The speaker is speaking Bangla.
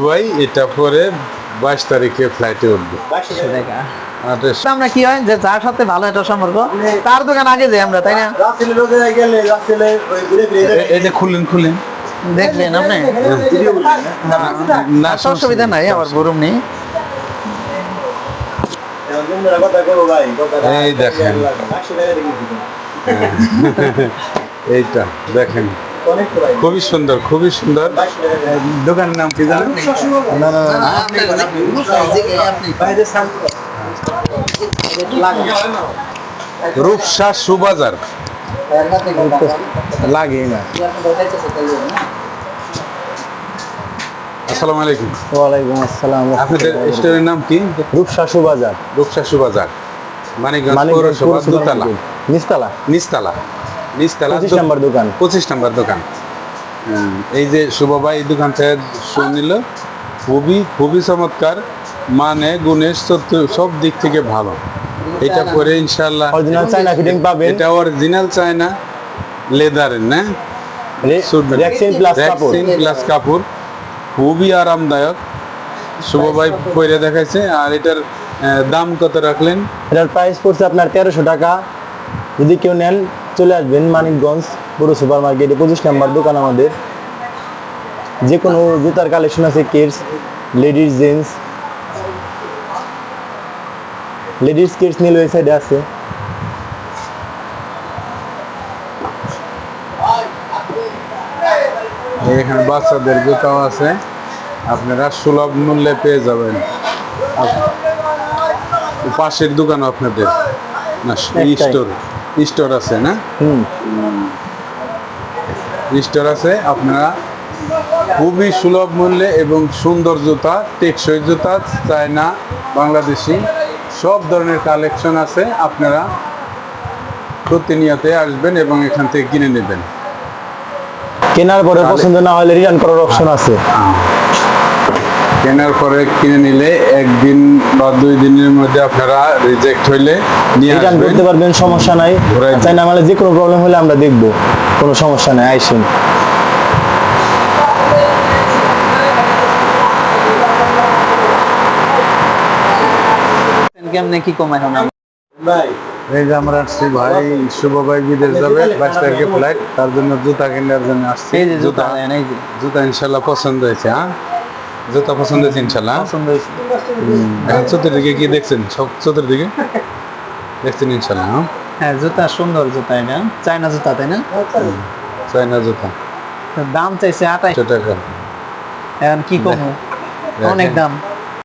ভাই এটা পরে 22 তারিখে ফ্লাইটে উঠবে। আমরা কি হয় যে যার সাথে ভালো একটা সম্পর্ক তার দোকান আগে যাই আমরা, তাই না? এই যে খুলেন দেখলেন আপনি? না অসুবিধা নাই, আমার গরম নেই। এই দেখেন এইটা দেখেন খুবই সুন্দর, খুবই সুন্দর। দোকানের নাম কি জানেন? রূপসা সুবাজার। লাগে না। আসসালামু আলাইকুম। ওয়ালাইকুম আসসালাম। আপনাদের স্টোরের নাম কি? রূপসা সুবাজার। রূপসা সুবাজার, মানিকগঞ্জ পৌরসভা, দোতলা, নিচতলা। নিচতলা 25 নম্বর দোকান। 25 নম্বর দোকান। এই যে শুভ ভাই এই দোকান থেকে শুনিল, খুবই চমৎকার, মানে গুণে সব দিক থেকে ভালো। এটা পরে ইনশাআল্লাহ অরিজিনাল চায়না ফিটিং পাবেন। এটা অরিজিনাল চায়না লেদারের, না রেক্সিন প্লাস কাপড়, খুবই আরামদায়ক। শুভ ভাই পরে দেখাইছে। আর এটার দাম কত রাখলেন? এটার প্রাইস পড়ছে আপনার 1300 টাকা। যদি কেউ নেন চলে আসবেন মানিকগঞ্জ পুরো সুপার মার্কেটে 25 নম্বর দোকান আমাদের। যে কোনো জুতার কালেকশন আছে, kids, ladies, gents. Ladies kids নীল ওই সাইডে আছে। এখানে বাচ্চাদের জুতাও আছে, আপনারা সুলভ মূল্যে পেয়ে যাবেন। পাশের দোকান আপনাদের না স্টোর আছে, না স্টোর আছে। আপনারা খুবই সুলভ মূল্যে এবং সুন্দর জুতা, টেকসই জুতা, চায়না, বাংলাদেশি সব ধরনের কালেকশন আছে। আপনারা প্রতিনিয়ত আসবেন এবং এখান থেকে কিনে নেবেন। কেনার পরে পছন্দ না হলে রিটার্ন করার অপশন আছে। কেনার পরে কিনে নিলে একদিন বা 2 দিনের মধ্যে আপনারা রিজেক্ট হইলে নিয়ে রিটার্ন করতে পারবেন, সমস্যা নাই। চাইনা মানে যে কোনো প্রবলেম হলে আমরা দেখব, কোনো সমস্যা নাই, আইসেন। কেমনে কি কমাই হবে ভাই? এই যে আমরা আসছি ভাই, শুভ ভাই বিদেশ যাবে 22 তারিখে ফ্লাইট, তার জন্য জুতা কেনার জন্য আসছি। এই যে জুতা, এই যে জুতা ইনশাআল্লাহ পছন্দ হয়েছে। হ্যাঁ, জুতা পছন্দ হয়েছে ইনশাআল্লাহ। পছন্দ হয়েছে। এখন চতুর্দিকে কি দেখছেন? সব চতুর্দিকে দেখছেন ইনশাআল্লাহ। হ্যাঁ, জুতা সুন্দর জুতা, এটা চায়না জুতা, তাই না? চায়না জুতা। দাম চাইছে 28 টাকা। এখন কি কম, অনেক দাম।